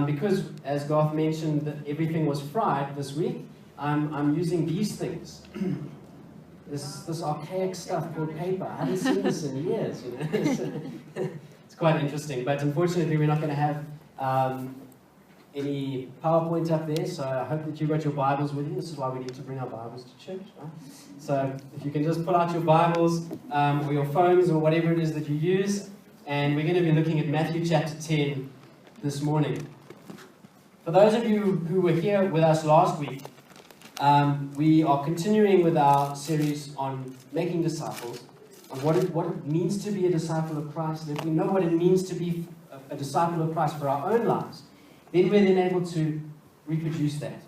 Because, as Garth mentioned, that everything was fried this week, I'm using these things. This archaic stuff called paper. I haven't seen this in years, you know. It's quite interesting, but unfortunately we're not going to have any PowerPoint up there, so I hope that you've got your Bibles with you. This is why we need to bring our Bibles to church, right? So if you can just pull out your Bibles or your phones or whatever it is that you use, and we're going to be looking at Matthew chapter 10 this morning. For those of you who were here with us last week, we are continuing with our series on making disciples, on what it means to be a disciple of Christ. And if we know what it means to be a disciple of Christ for our own lives, then we're then able to reproduce that.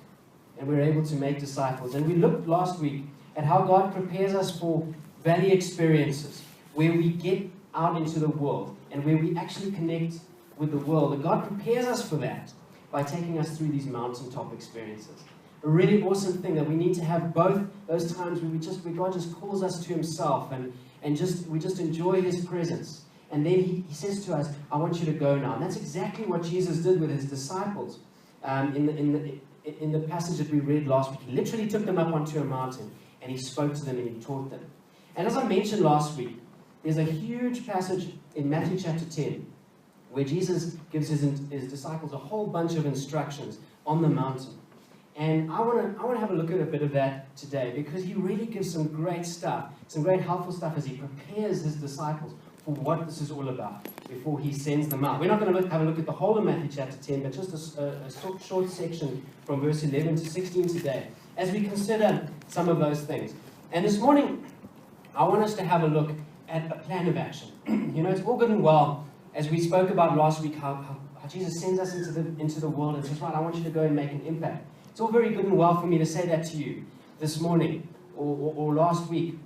And we're able to make disciples. And we looked last week at how God prepares us for valley experiences, where we get out into the world and where we actually connect with the world. And God prepares us for that by taking us through these mountaintop experiences. A really awesome thing that we need to have both those times where God just calls us to himself and we just enjoy his presence. And then he says to us, I want you to go now. And that's exactly what Jesus did with his disciples. In the passage that we read last week, he literally took them up onto a mountain and he spoke to them and he taught them. And as I mentioned last week, there's a huge passage in Matthew chapter 10 where Jesus gives his disciples a whole bunch of instructions on the mountain. And I want to have a look at a bit of that today, because he really gives some great stuff, some great helpful stuff as he prepares his disciples for what this is all about before he sends them out. We're not going to have a look at the whole of Matthew chapter 10, but just a short section from verse 11 to 16 today, as we consider some of those things. And this morning, I want us to have a look at a plan of action. You know, it's all good and well, as we spoke about last week, how Jesus sends us into the world and says, right, I want you to go and make an impact. It's all very good and well for me to say that to you this morning or last week.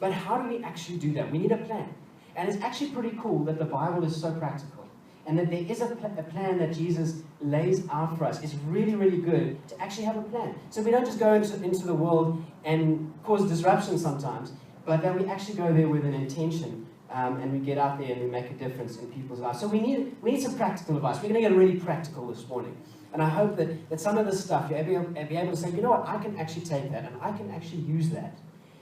But how do we actually do that? We need a plan. And it's actually pretty cool that the Bible is so practical and that there is a plan that Jesus lays out for us. It's really, really good to actually have a plan. So we don't just go into the world and cause disruption sometimes, but that we actually go there with an intention and we get out there and we make a difference in people's lives. So we need some practical advice. We're going to get really practical this morning. And I hope that some of this stuff, you'll be able to say, you know what, I can actually take that and I can actually use that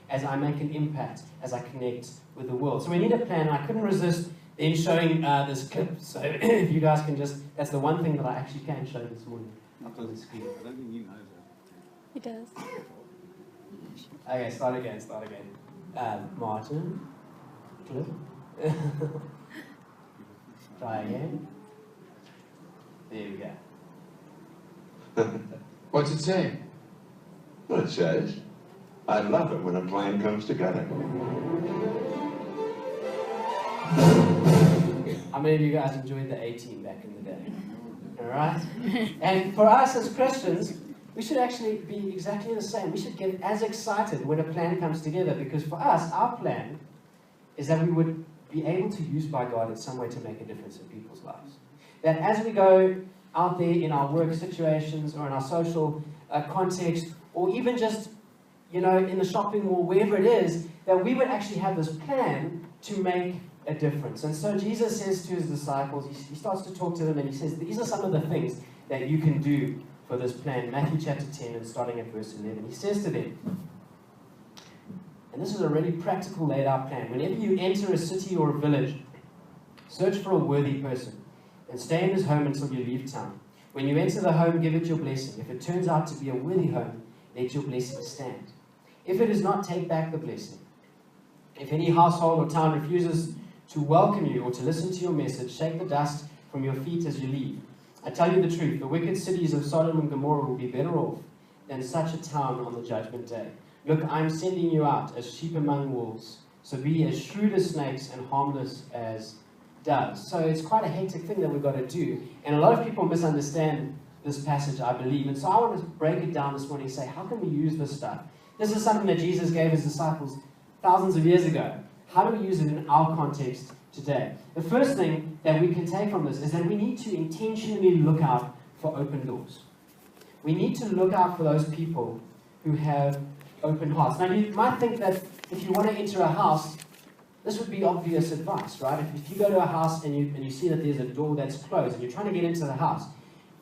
as I make an impact, as I connect with the world. So we need a plan, and I couldn't resist then showing this clip. So if you guys can that's the one thing that I actually can show this morning up on the screen. I don't think you know that. He does. Okay, start again. Martin, clip. Try again. There we go. What's it say? Well, it says, I love it when a plan comes together. How many of you guys enjoyed the A-Team back in the day? Alright? And for us as Christians, we should actually be exactly the same. We should get as excited when a plan comes together, because for us, our plan is that we would be able to use by God in some way to make a difference in people's lives. That as we go out there in our work situations or in our social context, or even just, you know, in the shopping mall, wherever it is, that we would actually have this plan to make a difference. And so Jesus says to his disciples, he starts to talk to them and he says, these are some of the things that you can do for this plan. Matthew chapter 10 and starting at verse 11. He says to them, and this is a really practical laid out plan. Whenever you enter a city or a village, search for a worthy person and stay in his home until you leave town. When you enter the home, give it your blessing. If it turns out to be a worthy home, let your blessing stand. If it is not, take back the blessing. If any household or town refuses to welcome you or to listen to your message, shake the dust from your feet as you leave. I tell you the truth, the wicked cities of Sodom and Gomorrah will be better off than such a town on the judgment day. Look, I am sending you out as sheep among wolves, so be as shrewd as snakes and harmless as doves. So it's quite a hectic thing that we've got to do. And a lot of people misunderstand this passage, I believe. And so I want to break it down this morning and say, how can we use this stuff? This is something that Jesus gave his disciples thousands of years ago. How do we use it in our context today? The first thing that we can take from this is that we need to intentionally look out for open doors. We need to look out for those people who have open hearts. Now, you might think that if you want to enter a house, this would be obvious advice, right? If you go to a house and you see that there's a door that's closed and you're trying to get into the house,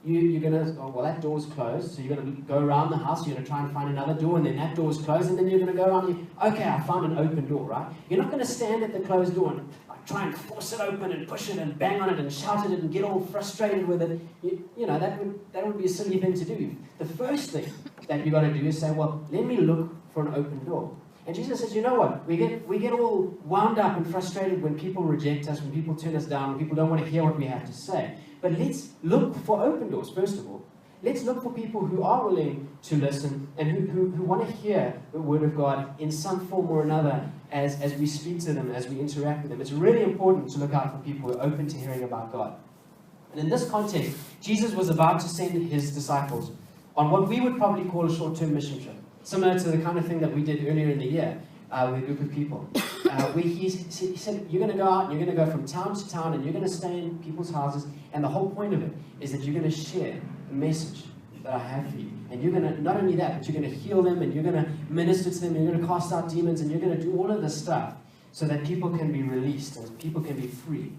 you're going to, oh, well, that door's closed, so you're going to go around the house, you're going to try and find another door, and then that door's closed, and then you're going to go around and okay, I found an open door, right? You're not going to stand at the closed door and like, try and force it open and push it and bang on it and shout at it and get all frustrated with it. You know, that would be a silly thing to do. The first thing that you've got to do is say, well, let me look for an open door. And Jesus says, you know what, we get all wound up and frustrated when people reject us, when people turn us down, when people don't want to hear what we have to say. But let's look for open doors, first of all. Let's look for people who are willing to listen and who want to hear the Word of God in some form or another as we speak to them, as we interact with them. It's really important to look out for people who are open to hearing about God. And in this context, Jesus was about to send his disciples on what we would probably call a short-term mission trip, similar to the kind of thing that we did earlier in the year with a group of people. He said, you're going to go out and you're going to go from town to town and you're going to stay in people's houses, and the whole point of it is that you're going to share the message that I have for you. And you're going to, not only that, but you're going to heal them and you're going to minister to them and you're going to cast out demons and you're going to do all of this stuff so that people can be released and people can be free.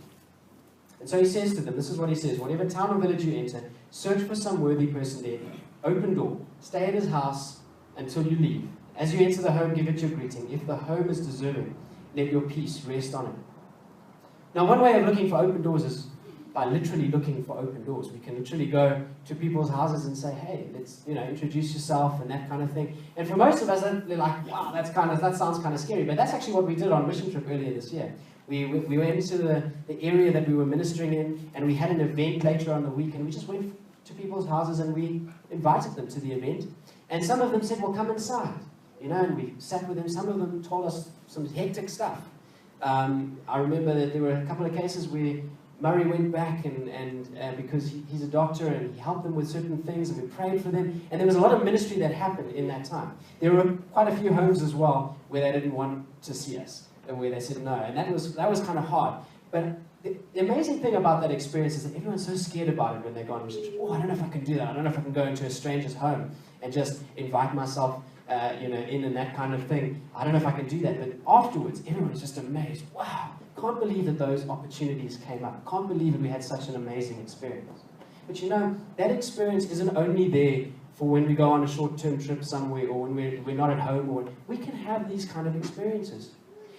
And so he says to them, this is what he says, whatever town or village you enter, search for some worthy person there, open door, stay at his house until you leave. As you enter the home, give it your greeting. If the home is deserving, let your peace rest on it. Now, one way of looking for open doors is by literally looking for open doors. We can literally go to people's houses and say, hey, let's, introduce yourself and that kind of thing. And for most of us, they're like, wow, that sounds kind of scary. But that's actually what we did on mission trip earlier this year. We went into the area that we were ministering in, and we had an event later on the week, and we just went to people's houses and we invited them to the event. And some of them said, well, come inside. And we sat with them. Some of them told us some hectic stuff. I remember that there were a couple of cases where Murray went back and because he's a doctor and he helped them with certain things and we prayed for them. And there was a lot of ministry that happened in that time. There were quite a few homes as well where they didn't want to see us and where they said no. And that was kind of hard. But the amazing thing about that experience is that everyone's so scared about it when they go on mission. Oh, I don't know if I can do that. I don't know if I can go into a stranger's home and just invite myself in and that kind of thing. I don't know if I can do that. But afterwards, everyone's just amazed. Wow, can't believe that those opportunities came up. Can't believe that we had such an amazing experience. But that experience isn't only there for when we go on a short-term trip somewhere or when we're not at home. Or we can have these kind of experiences.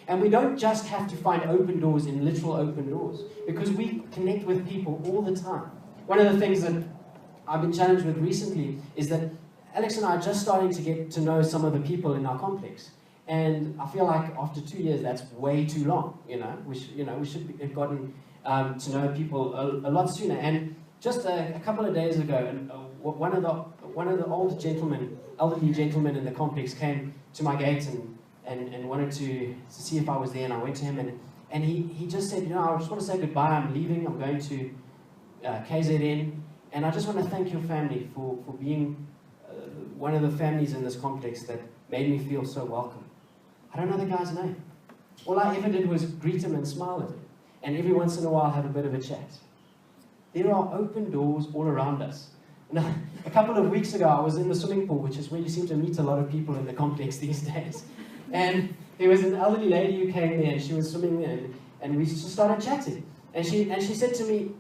And we don't just have to find open doors in literal open doors, because we connect with people all the time. One of the things that I've been challenged with recently is that Alex and I are just starting to get to know some of the people in our complex. And I feel like after 2 years, that's way too long. We should have gotten to know people a lot sooner. And just a couple of days ago, one of the elderly gentlemen in the complex came to my gate and wanted to see if I was there. And I went to him and he just said, I just want to say goodbye. I'm leaving. I'm going to KZN. And I just want to thank your family for being one of the families in this complex that made me feel so welcome. I don't know the guy's name. All I ever did was greet him and smile at him, and every once in a while have a bit of a chat. There are open doors all around us. Now, a couple of weeks ago, I was in the swimming pool, which is where you seem to meet a lot of people in the complex these days. And there was an elderly lady who came there, and she was swimming there, and we just started chatting. And she said to me,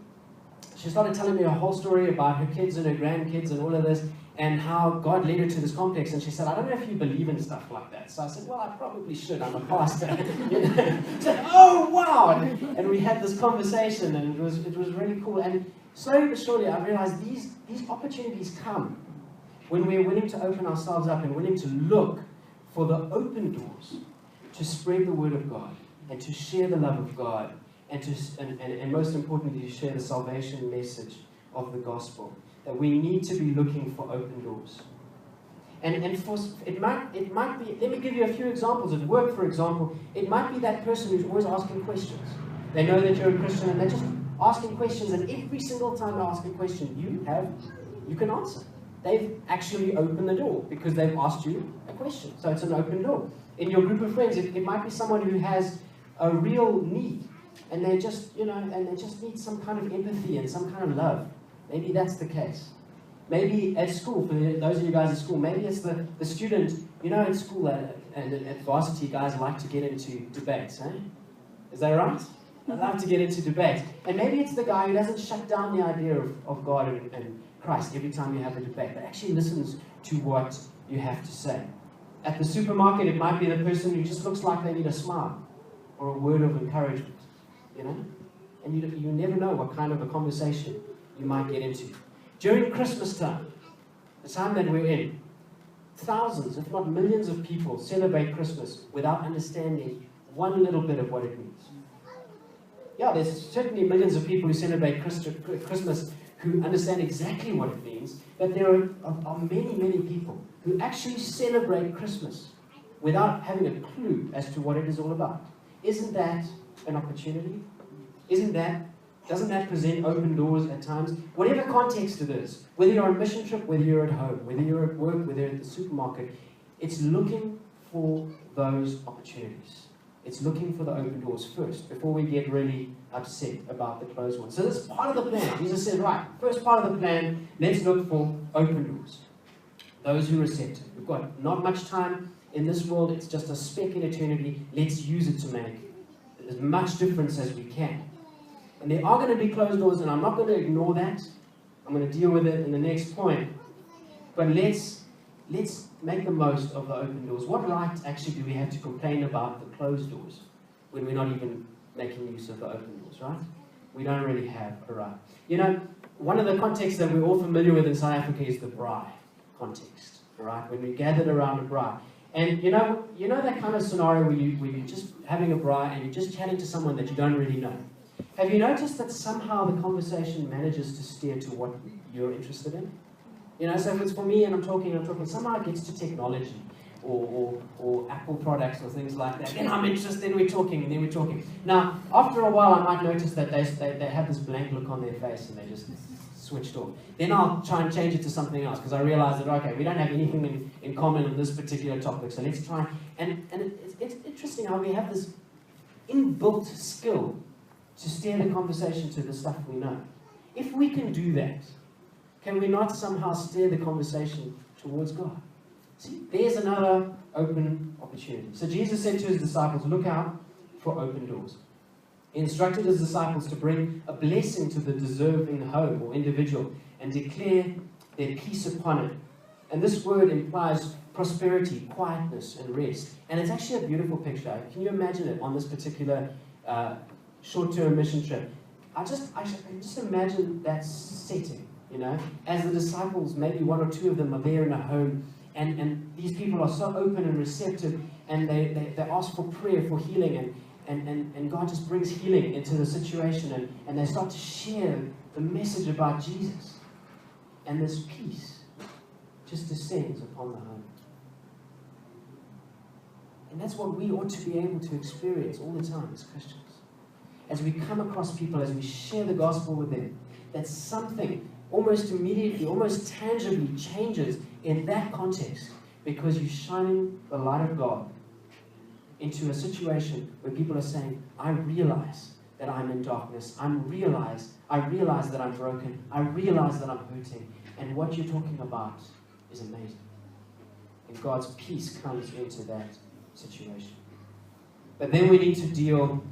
she started telling me a whole story about her kids and her grandkids and all of this, and how God led her to this complex. And she said, I don't know if you believe in stuff like that. So I said, well, I probably should. I'm a pastor. She said, oh, wow. And we had this conversation, and it was really cool. And slowly but surely, I realized these opportunities come when we're willing to open ourselves up and willing to look for the open doors to spread the word of God and to share the love of God and most importantly, to share the salvation message of the gospel. That we need to be looking for open doors. And it might be, let me give you a few examples. At work, for example, it might be that person who's always asking questions. They know that you're a Christian and they're just asking questions, and every single time they ask a question, you can answer. They've actually opened the door because they've asked you a question. So it's an open door. In your group of friends, it might be someone who has a real need, and they just need some kind of empathy and some kind of love. Maybe that's the case. Maybe at school, for those of you guys at school, maybe it's the student, at school and at varsity, guys like to get into debates, eh? Is that right? I love to get into debate. And maybe it's the guy who doesn't shut down the idea of God and Christ every time you have a debate, but actually listens to what you have to say. At the supermarket, it might be the person who just looks like they need a smile or a word of encouragement, you know? And you never know what kind of a conversation you might get into. During Christmas time, the time that we're in, thousands, if not millions of people celebrate Christmas without understanding one little bit of what it means. Yeah, there's certainly millions of people who celebrate Christmas who understand exactly what it means, but there are many, many people who actually celebrate Christmas without having a clue as to what it is all about. Isn't that an opportunity? Doesn't that present open doors at times? Whatever context it is, whether you're on a mission trip, whether you're at home, whether you're at work, whether you're at the supermarket, it's looking for those opportunities. It's looking for the open doors first, before we get really upset about the closed ones. So that's part of the plan. Jesus said, right, first part of the plan, let's look for open doors. Those who are receptive. We've got not much time in this world. It's just a speck in eternity. Let's use it to make as much difference as we can. And there are going to be closed doors, and I'm not going to ignore that. I'm going to deal with it in the next point. But let's make the most of the open doors. What right actually do we have to complain about the closed doors when we're not even making use of the open doors, right? We don't really have a right. You know, one of the contexts that we're all familiar with in South Africa is the braai context, right? When we gathered around a braai. And you know that kind of scenario where you're just having a braai and you're just chatting to someone that you don't really know. Have you noticed that somehow the conversation manages to steer to what you're interested in? You know, so if it's for me and I'm talking, somehow it gets to technology or Apple products or things like that. Then I'm interested, then we're talking. Now, after a while, I might notice that they have this blank look on their face and they just switched off. Then I'll try and change it to something else because I realize that, okay, we don't have anything in common on this particular topic, so let's try. And it's interesting how we have this inbuilt skill to steer the conversation to the stuff we know. If we can do that, can we not somehow steer the conversation towards God? See, there's another open opportunity. So Jesus said to his disciples, look out for open doors. He instructed his disciples to bring a blessing to the deserving home or individual and declare their peace upon it. And this word implies prosperity, quietness, and rest. And it's actually a beautiful picture. Can you imagine it on this particular short-term mission trip? I just imagine that setting, you know, as the disciples, maybe one or two of them are there in a home, and these people are so open and receptive, and they ask for prayer, for healing, and God just brings healing into the situation, and they start to share the message about Jesus. And this peace just descends upon the home. And that's what we ought to be able to experience all the time as Christians. As we come across people, as we share the gospel with them, that something almost immediately, almost tangibly changes in that context because you're shining the light of God into a situation where people are saying, I realize that I'm in darkness. I realize that I'm broken. I realize that I'm hurting. And what you're talking about is amazing. And God's peace comes into that situation. But then we need to deal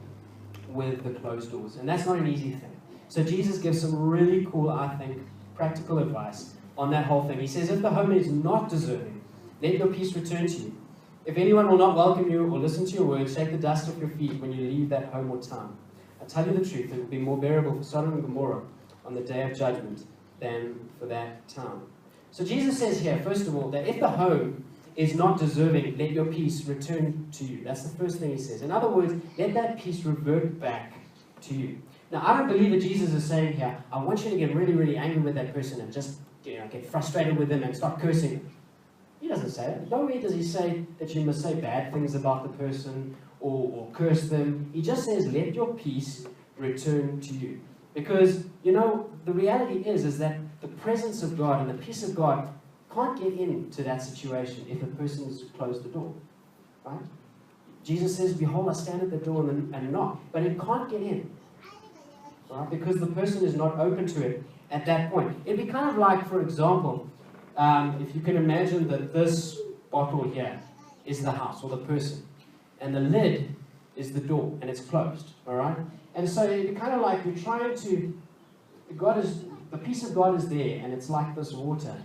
with the closed doors. And that's not an easy thing. So Jesus gives some really cool, I think, practical advice on that whole thing. He says, if the home is not deserving, let your peace return to you. If anyone will not welcome you or listen to your words, shake the dust off your feet when you leave that home or town. I tell you the truth, it will be more bearable for Sodom and Gomorrah on the day of judgment than for that town. So Jesus says here, first of all, that if the home is not deserving, let your peace return to you. That's the first thing he says. In other words, let that peace revert back to you. Now, I don't believe that Jesus is saying here, I want you to get really, really angry with that person and just get frustrated with them and start cursing them. He doesn't say that. Nowhere does he say that you must say bad things about the person or curse them. He just says, let your peace return to you. Because, the reality is that the presence of God and the peace of God can't get into that situation if a person has closed the door. Right? Jesus says, behold, I stand at the door and knock. But it can't get in. Right? Because the person is not open to it at that point. It'd be kind of like, for example, if you can imagine that this bottle here is the house or the person, and the lid is the door, and it's closed, all right? And so you're kind of like, you're trying to, the peace of God is there, and it's like this water,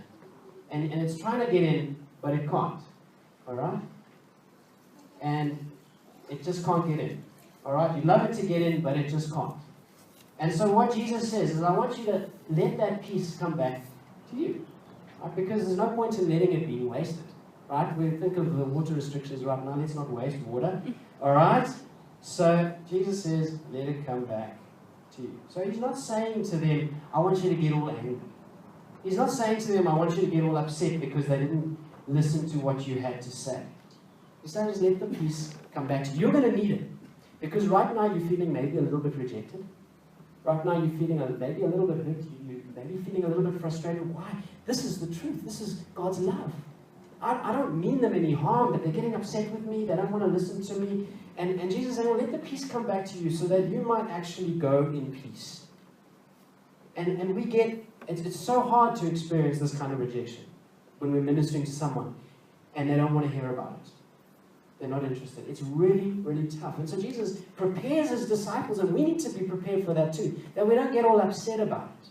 and it's trying to get in, but it can't, all right? And it just can't get in, all right? You love it to get in, but it just can't. And so what Jesus says is, I want you to let that peace come back to you, right? Because there's no point in letting it be wasted, right? We think of the water restrictions right now. Let's not waste water, all right? So Jesus says, let it come back to you. So he's not saying to them, I want you to get all angry. He's not saying to them, I want you to get all upset because they didn't listen to what you had to say. He's saying, just let the peace come back to you. You're going to need it. Because right now you're feeling maybe a little bit rejected. Right now you're feeling maybe a little bit hurt. You're maybe feeling a little bit frustrated. Why? This is the truth. This is God's love. I don't mean them any harm, but they're getting upset with me. They don't want to listen to me. And Jesus is saying, well, let the peace come back to you so that you might actually go in peace. And we get, it's so hard to experience this kind of rejection when we're ministering to someone and they don't want to hear about it. They're not interested. It's really, really tough. And so Jesus prepares his disciples, and we need to be prepared for that too, that we don't get all upset about it.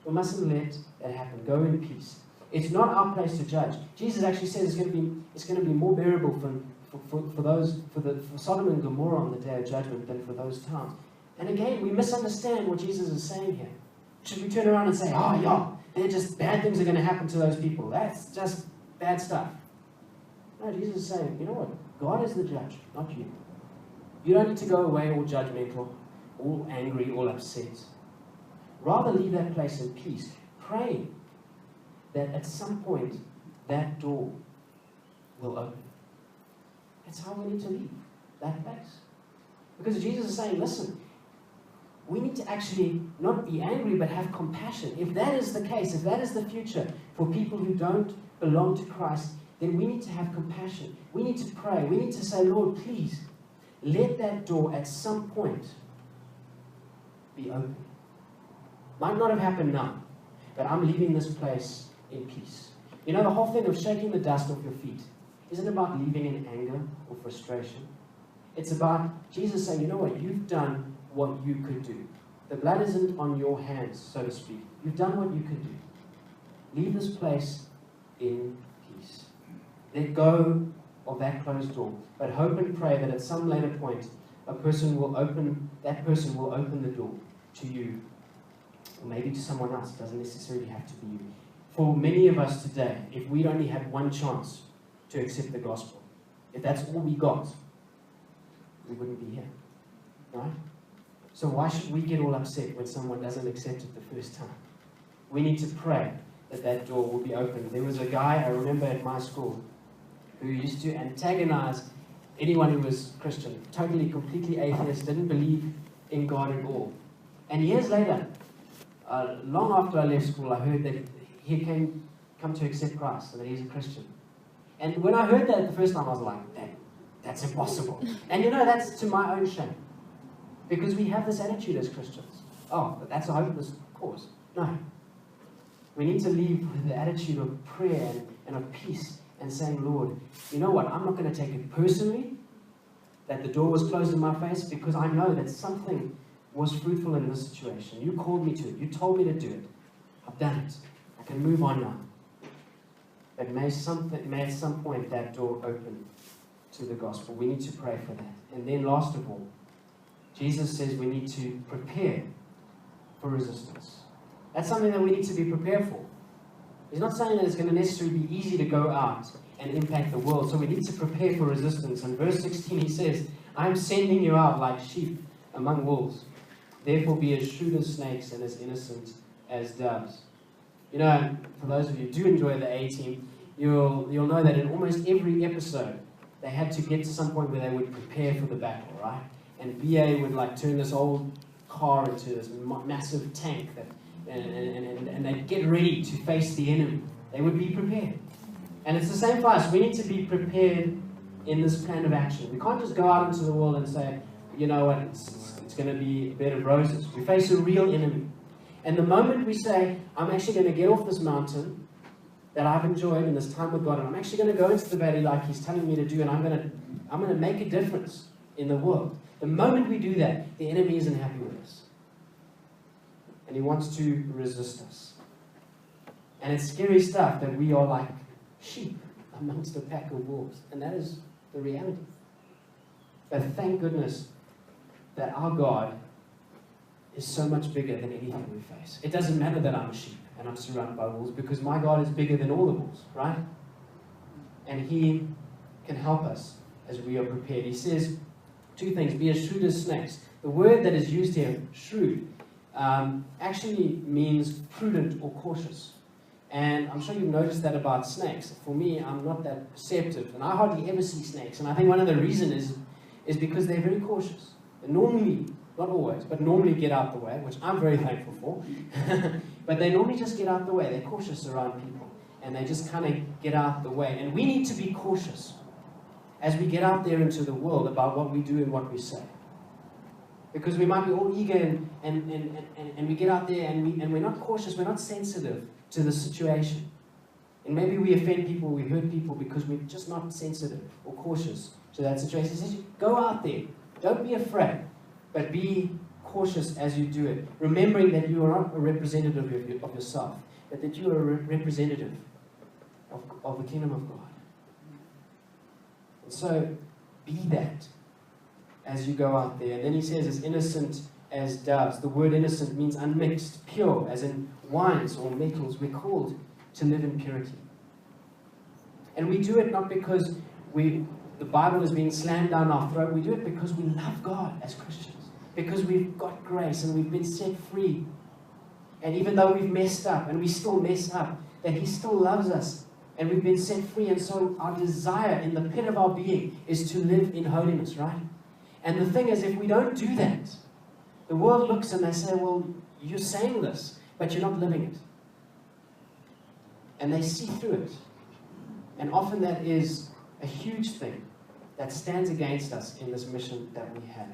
We mustn't let that happen. Go in peace. It's not our place to judge. Jesus actually says it's going to be more bearable for Sodom and Gomorrah on the day of judgment than for those towns. And again, we misunderstand what Jesus is saying here. Should we turn around and say, oh yeah, they're just bad things are going to happen to those people? That's just bad stuff. No, Jesus is saying, you know what? God is the judge, not you. You don't need to go away all judgmental, all angry, all upset. Rather leave that place in peace, praying that at some point that door will open. That's how we need to leave that place. Because Jesus is saying, listen, we need to actually not be angry but have compassion. If that is the case, if that is the future for people who don't belong to Christ, then we need to have compassion. We need to pray. We need to say, Lord, please, let that door at some point be open. Might not have happened now, but I'm leaving this place in peace. You know, the whole thing of shaking the dust off your feet isn't about leaving in anger or frustration. It's about Jesus saying, you know what, you've done what you could do. The blood isn't on your hands, so to speak. You've done what you could do. Leave this place in peace. Let go of that closed door, but hope and pray that at some later point, that person will open the door to you, or maybe to someone else. It doesn't necessarily have to be you. For many of us today, if we'd only had one chance to accept the gospel, if that's all we got, we wouldn't be here, right? So why should we get all upset when someone doesn't accept it the first time? We need to pray that that door will be open. There was a guy I remember at my school who used to antagonize anyone who was Christian, totally, completely atheist, didn't believe in God at all. And years later, long after I left school, I heard that he come to accept Christ and that he's a Christian. And when I heard that the first time, I was like, that's impossible. And you know, that's to my own shame. Because we have this attitude as Christians. Oh, but that's a hopeless cause. No. We need to leave with the attitude of prayer and of peace and saying, Lord, you know what? I'm not going to take it personally that the door was closed in my face, because I know that something was fruitful in this situation. You called me to it. You told me to do it. I've done it. I can move on now. But may at some point that door open to the gospel. We need to pray for that. And then last of all, Jesus says we need to prepare for resistance. That's something that we need to be prepared for. He's not saying that it's going to necessarily be easy to go out and impact the world. So we need to prepare for resistance. In verse 16 he says, I am sending you out like sheep among wolves. Therefore be as shrewd as snakes and as innocent as doves. You know, for those of you who do enjoy the A-Team, you'll know that in almost every episode, they had to get to some point where they would prepare for the battle, right? And BA would like turn this old car into this massive tank and they'd get ready to face the enemy. They would be prepared. And it's the same for us. We need to be prepared in this plan of action. We can't just go out into the world and say, you know what, it's going to be a bed of roses. We face a real enemy. And the moment we say, I'm actually going to get off this mountain that I've enjoyed in this time with God, and I'm actually going to go into the valley like He's telling me to do, and I'm going to make a difference in the world. The moment we do that, the enemy isn't happy with us. And he wants to resist us. And it's scary stuff that we are like sheep amongst a pack of wolves. And that is the reality. But thank goodness that our God is so much bigger than anything we face. It doesn't matter that I'm a sheep and I'm surrounded by wolves, because my God is bigger than all the wolves, right? And he can help us as we are prepared. He says two things: be as shrewd as snakes. The word that is used here, shrewd, actually means prudent or cautious. And I'm sure you've noticed that about snakes. For me, I'm not that perceptive, and I hardly ever see snakes. And I think one of the reasons is because they're very cautious. They normally, not always, but normally get out the way, which I'm very thankful for. But they normally just get out the way. They're cautious around people, and they just kind of get out the way. And we need to be cautious as we get out there into the world about what we do and what we say. Because we might be all eager and we get out there and we're not cautious, we're not sensitive to the situation. And maybe we offend people, we hurt people because we're just not sensitive or cautious to that situation. He says, go out there, don't be afraid, but be cautious as you do it, remembering that you are not a representative of yourself, but that you are a representative of the kingdom of God. And so, be that as you go out there. And then he says, as innocent as doves. The word innocent means unmixed, pure, as in wines or metals. We're called to live in purity. And we do it not because the Bible is being slammed down our throat. We do it because we love God as Christians. Because we've got grace and we've been set free. And even though we've messed up, and we still mess up, that he still loves us. And we've been set free. And so our desire in the pit of our being is to live in holiness, right? And the thing is, if we don't do that, the world looks and they say, well, you're saying this, but you're not living it. And they see through it. And often that is a huge thing that stands against us in this mission that we have.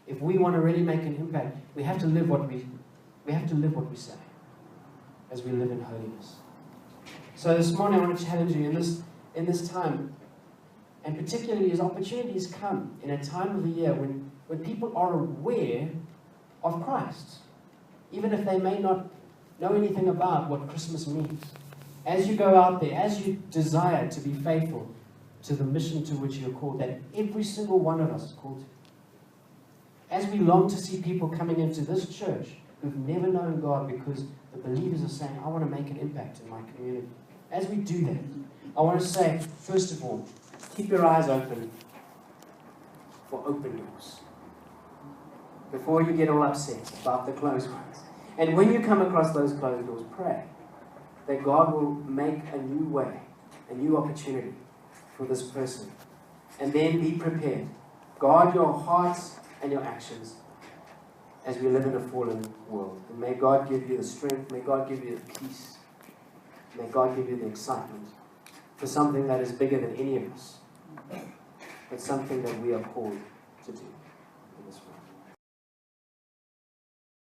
If we want to really make an impact, we have to live what we say as we live in holiness. So this morning I want to challenge you in this time, and particularly as opportunities come in a time of the year when people are aware of Christ, even if they may not know anything about what Christmas means. As you go out there, as you desire to be faithful to the mission to which you're called, that every single one of us is called to. As we long to see people coming into this church who've never known God because the believers are saying, I want to make an impact in my community. As we do that, I want to say, first of all, keep your eyes open for open doors. Before you get all upset about the closed ones. And when you come across those closed doors, pray that God will make a new way, a new opportunity for this person. And then be prepared. Guard your hearts and your actions as we live in a fallen world. And may God give you the strength, may God give you the peace, may God give you the excitement for something that is bigger than any of us, but something that we are called to do in this world.